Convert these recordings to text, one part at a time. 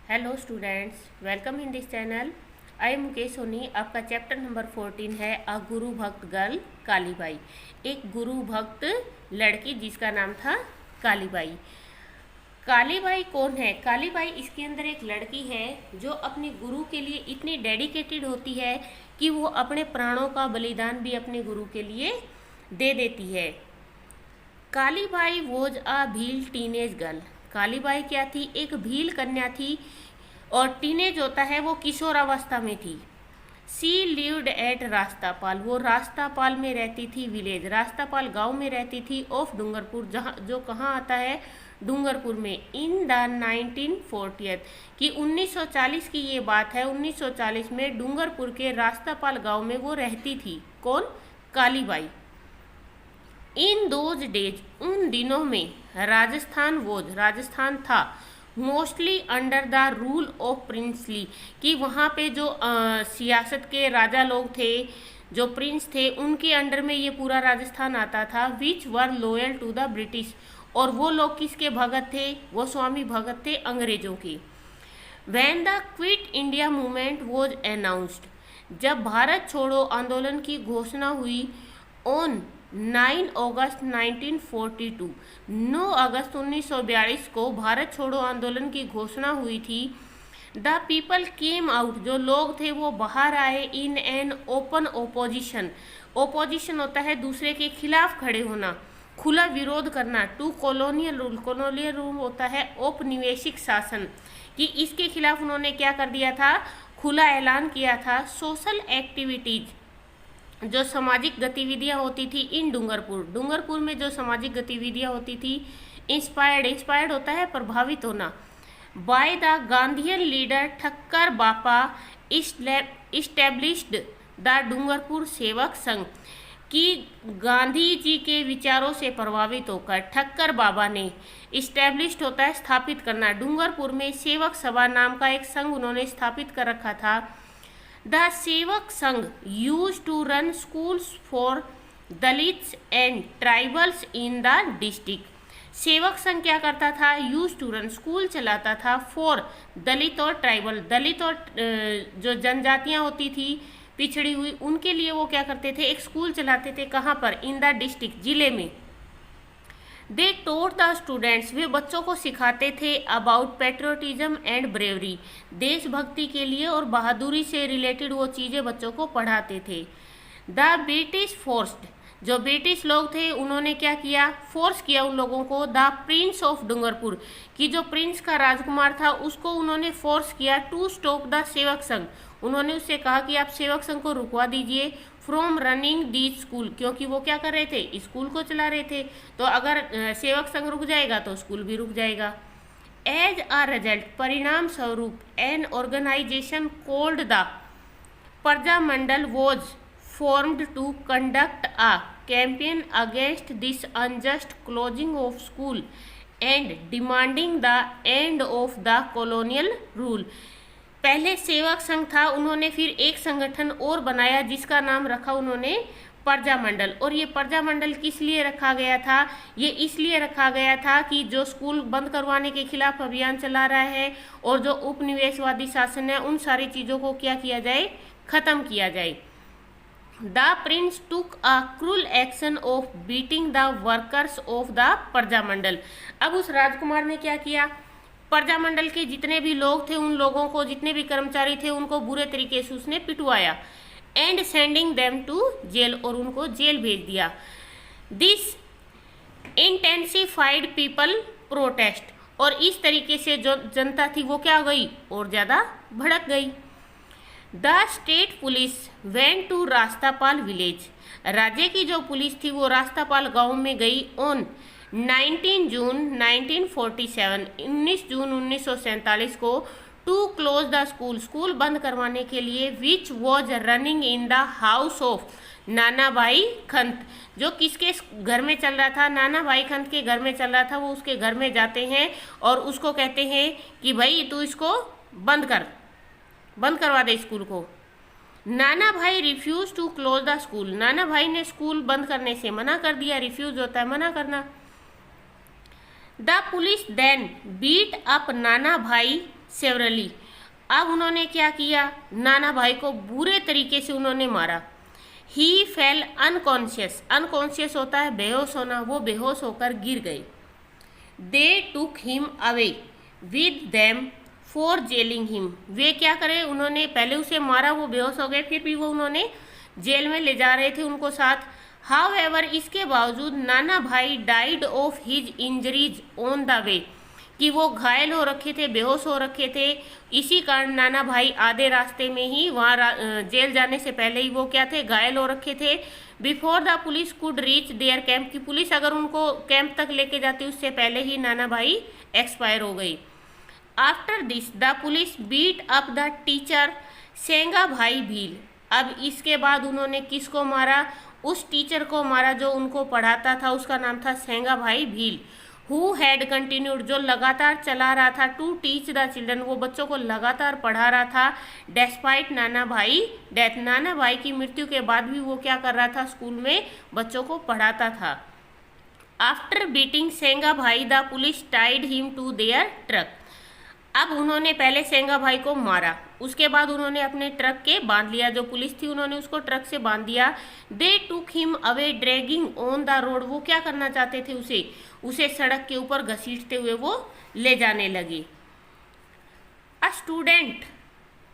Hello students, welcome in this channel. I am Mukesh Soni. आपका chapter number 14 है अ गुरु भक्त girl Kalibai. एक गुरु भक्त लड़की जिसका नाम था कालीबाई। कालीबाई कौन है? कालीबाई इसके अंदर एक लड़की है जो अपने गुरु के लिए इतनी डेडिकेटेड होती है कि वो अपने प्राणों का बलिदान भी अपने गुरु के लिए दे देती है। Kalibai was a Bhil teenage girl. Kalibai क्या थी? एक भील कन्या थी और टीनेज होता है वो किशोरावस्था में थी। सी लिव्ड एट रास्तापाल, वो रास्तापाल में रहती थी, विलेज रास्तापाल गांव में रहती थी ऑफ डूंगरपुर, जहाँ जो कहाँ आता है डूंगरपुर में। इन द 1940 कि 1940 की ये बात है। 1940 में डूंगरपुर के रास्तापाल गांव में वो रहती थी। कौन? कालीबाई। इन दोज डेज, उन दिनों में, राजस्थान था mostly under the rule of princely, कि वहाँ पे जो सियासत के राजा लोग थे, जो प्रिंस थे, उनके अंडर में ये पूरा राजस्थान आता था। विच were loyal to the British, और वो लोग किसके भगत थे? वो स्वामी भगत थे अंग्रेजों के। When the quit India movement was announced, जब भारत छोड़ो आंदोलन की घोषणा हुई ऑन 9 अगस्त 1942, 9 अगस्त 1942 को भारत छोड़ो आंदोलन की घोषणा हुई थी। द पीपल केम आउट, जो लोग थे वो बाहर आए। In an open opposition, opposition होता है दूसरे के खिलाफ खड़े होना, खुला विरोध करना। To colonial rule, colonial rule होता है औपनिवेशिक शासन, कि इसके खिलाफ उन्होंने क्या कर दिया था? खुला ऐलान किया था। सोशल एक्टिविटीज, जो सामाजिक गतिविधियां होती थी इन डूंगरपुर में जो सामाजिक गतिविधियां होती थी। इंस्पायर्ड होता है प्रभावित होना। By the Gandhian leader Thakkar बापा इस्टेब्लिश्ड द डूंगरपुर सेवक संघ, कि गांधी जी के विचारों से प्रभावित होकर ठक्कर बाबा ने, इस्टेब्लिश्ड होता है स्थापित करना, डूंगरपुर में सेवक सभा नाम का एक संघ उन्होंने स्थापित कर रखा था। The Sevak Sangh use to run schools for Dalits and tribals in the district. Sevak Sangh क्या करता था? यूज टू रन, स्कूल चलाता था, फॉर दलित और ट्राइबल, दलित और जो जनजातियां होती थी पिछड़ी हुई, उनके लिए वो क्या करते थे? एक स्कूल चलाते थे। कहाँ पर? इन द डिस्ट्रिक्ट, जिले में। दे टोट द स्टूडेंट्स, वे बच्चों को सिखाते थे अबाउट पेट्रोटिज्म एंड ब्रेवरी, देशभक्ति के लिए और बहादुरी से रिलेटेड वो चीज़ें बच्चों को पढ़ाते थे। द ब्रिटिश फोर्स्ड, जो ब्रिटिश लोग थे उन्होंने क्या किया? फोर्स किया उन लोगों को। द प्रिंस ऑफ डूंगरपुर, कि जो प्रिंस का राजकुमार था उसको उन्होंने फोर्स किया। टू स्टॉप द सेवक संघ, उन्होंने उससे कहा कि आप सेवक संघ को रुकवा दीजिए फ्रॉम रनिंग दी स्कूल, क्योंकि वो क्या कर रहे थे? स्कूल को चला रहे थे। तो अगर सेवक संघ रुक जाएगा तो स्कूल भी रुक जाएगा। एज अ रिजल्ट, परिणाम स्वरूप, N organisation cold the Praja Mandal was formed to conduct a campaign against this unjust closing of school and demanding the end of the colonial rule। पहले सेवक संघ था, उन्होंने फिर एक संगठन और बनाया जिसका नाम रखा उन्होंने प्रजा मंडल। और ये प्रजा मंडल किस लिए रखा गया था? ये इसलिए रखा गया था कि जो स्कूल बंद करवाने के खिलाफ अभियान चला रहा है और जो उपनिवेशवादी शासन है उन सारी चीज़ों को क्या किया जाए? खत्म किया जाए। The Prince took a cruel action of beating the workers of the Praja मंडल। अब उस राजकुमार ने क्या किया? प्रजा मंडल के जितने भी लोग थे उन लोगों को, जितने भी कर्मचारी थे उनको बुरे तरीके से उसने पिटवाया। And sending them to jail, और उनको जेल भेज दिया। दिस इंटेंसिफाइड पीपल प्रोटेस्ट, और इस तरीके से जो जनता थी वो क्या हो गई? और ज़्यादा भड़क गई। The state police went to Rastapal village, राज्य की जो पुलिस थी वो रास्तापाल गांव में गई। ऑन 19 जून 1947, 19 जून 1947 को, to close the school, school बंद करवाने के लिए। Which was running in the house of Nana Bhai खंत, जो किसके घर में चल रहा था? नाना भाई खंत के घर में चल रहा था। वो उसके घर में जाते हैं और उसको कहते हैं कि भाई तू इसको बंद करवा दे स्कूल को। Nana Bhai refuse to close the school, Nana Bhai ने स्कूल बंद करने से मना कर दिया। रिफ्यूज होता है मना करना। The police then beat up Nana Bhai severally. अब उन्होंने क्या किया, नाना भाई को बुरे तरीके से उन्होंने मारा। ही फेल अनकॉन्शियस, अनकॉन्शियस होता है बेहोश होना, वो बेहोश होकर गिर गए। They took him away with them for jailing him, वे क्या करे, उन्होंने पहले उसे मारा, वो बेहोश हो गए, फिर भी वो उन्होंने जेल में ले जा रहे थे उनको साथ। हाउ एवर, इसके बावजूद नाना भाई died of his injuries on the way, कि वो घायल हो रखे थे, बेहोश हो रखे थे, इसी कारण नाना भाई आधे रास्ते में ही वहाँ जेल जाने से पहले ही वो क्या थे, घायल हो रखे थे। Before the police could reach their camp, की पुलिस अगर उनको कैंप तक लेके जाती उससे पहले ही नाना भाई एक्सपायर हो गई। After this the police beat up the teacher Senga Bhai Bhil, अब इसके बाद उन्होंने किसको मारा, उस टीचर को मारा जो उनको पढ़ाता था, उसका नाम था सेंगा Bhai Bhil. Who had continued, जो लगातार चला रहा था, टू टीच द चिल्ड्रन, वो बच्चों को लगातार पढ़ा रहा था। डेस्पाइट नाना भाई डेथ, नाना भाई की मृत्यु के बाद भी वो क्या कर रहा था, स्कूल में बच्चों को पढ़ाता था। After beating Senga Bhai the police tied him to their truck, अब उन्होंने पहले सेंगा भाई को मारा, उसके बाद उन्होंने अपने ट्रक के बांध लिया, जो पुलिस थी उन्होंने उसको ट्रक से बांध दिया। They took him away dragging on the road, वो क्या करना चाहते थे, उसे सड़क के ऊपर घसीटते हुए वो ले जाने लगे। A student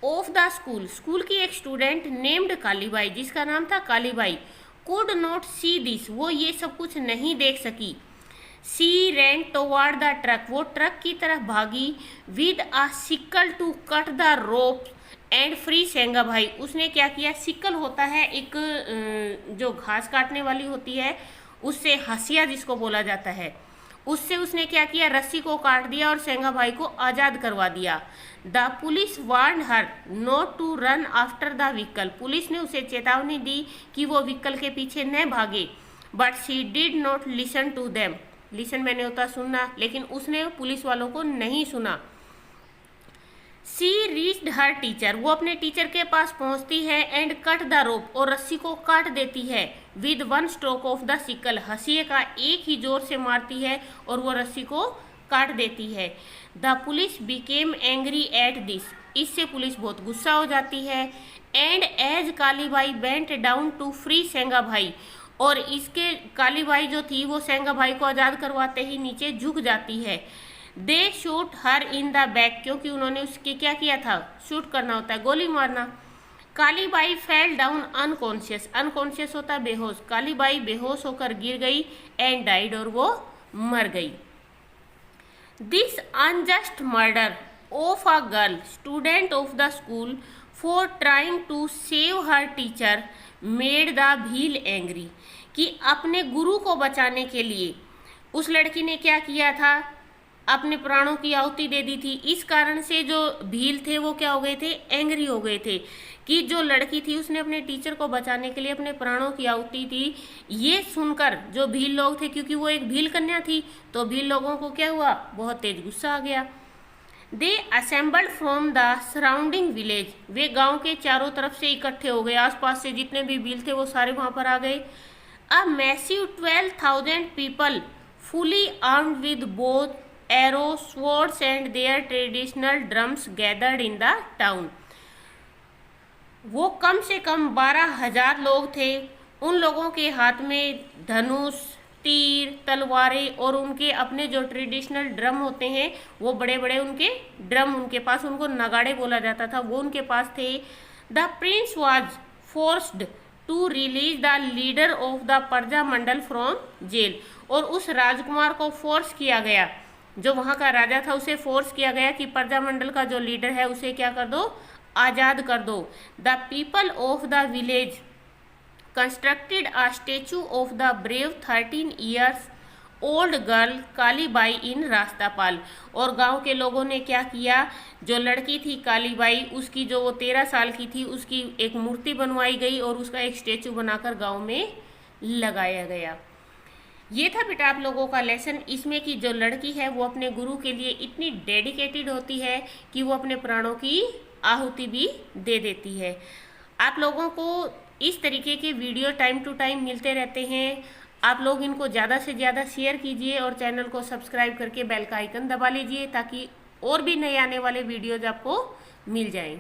of the school, school की एक स्टूडेंट नेम्ड कालीबाई, जिसका नाम था Kalibai, could not see this, वो ये सब कुछ नहीं देख सकी। She ran toward the truck, वो ट्रक की तरफ भागी। With a sickle to cut the rope and free Senga Bhai, उसने क्या किया, सिकल होता है एक जो घास काटने वाली होती है, उससे हसिया जिसको बोला जाता है, उससे उसने क्या किया, रस्सी को काट दिया और सेंगा भाई को आज़ाद करवा दिया। The police warn her not to run after the vehicle, police ने उसे चेतावनी दी कि वो व्हीकल के पीछे न भागे। But she did not listen to them, listen मैंने होता सुनना, लेकिन उसने पुलिस वालों को नहीं सुना। सी रीच्ड हर टीचर, वो अपने टीचर के पास पहुंचती है। एंड कट द रोप, और रस्सी को काट देती है। With one stroke of the sickle, हंसिए का एक ही जोर से मारती है और वो रस्सी को काट देती है। The police became angry at this, इससे पुलिस बहुत गुस्सा हो जाती है। And as Kalibai bent down to free Senga Bhai, और इसके कालीबाई जो थी वो सेंगा भाई को आज़ाद करवाते ही नीचे झुक जाती है। They shoot her in the back, क्योंकि उन्होंने उसके क्या किया था, शूट करना होता है, गोली मारना। Kalibai fell down unconscious, unconscious होता है बेहोश, कालीबाई बेहोश होकर गिर गई। एंड डाइड, और वो मर गई। This unjust murder of a girl student of the school for trying to save her teacher made the Bhil angry, कि अपने गुरु को बचाने के लिए उस लड़की ने क्या किया था, अपने प्राणों की आहुति दे दी थी। इस कारण से जो भील थे वो क्या हो गए थे, एंग्री हो गए थे, कि जो लड़की थी उसने अपने टीचर को बचाने के लिए अपने प्राणों की आहुति दी। ये सुनकर जो भील लोग थे, क्योंकि वो एक भील कन्या थी, तो भील लोगों को क्या हुआ, बहुत तेज गुस्सा आ गया। They assembled from the surrounding village, वे गांव के चारों तरफ से इकट्ठे हो गए, आसपास से जितने भी भील थे वो सारे वहां पर आ गए। A massive 12,000 people fully armed with both arrow swords and there traditional drums gathered in the town, वो कम से कम 12,000 लोग थे। उन लोगों के हाथ में धनुष, तीर, तलवारें और उनके अपने जो ट्रेडिशनल ड्रम होते हैं, वो बड़े बड़े उनके ड्रम उनके पास, उनको नगाड़े बोला जाता था, वो उनके पास थे। The prince was forced to release the leader of the Praja Mandal from jail, और उस राजकुमार को फोर्स किया गया, जो वहाँ का राजा था उसे फोर्स किया गया कि प्रजा मंडल का जो लीडर है उसे क्या कर दो, आज़ाद कर दो। The people of the village constructed a statue of the brave 13 years old girl Kalibai in Rastapal, और गांव के लोगों ने क्या किया, जो लड़की थी कालीबाई, उसकी जो वो 13 साल की थी, उसकी एक मूर्ति बनवाई गई और उसका एक स्टेचू बनाकर गांव में लगाया गया। ये था बेटा आप लोगों का लेसन, इसमें कि जो लड़की है वो अपने गुरु के लिए इतनी डेडिकेटेड होती है कि वो अपने प्राणों की आहुति भी दे देती है। आप लोगों को इस तरीके के वीडियो टाइम टू टाइम मिलते रहते हैं, आप लोग इनको ज़्यादा से ज़्यादा शेयर कीजिए और चैनल को सब्सक्राइब करके बेल का आइकन दबा लीजिए, ताकि और भी नए आने वाले वीडियोज आपको मिल जाएं।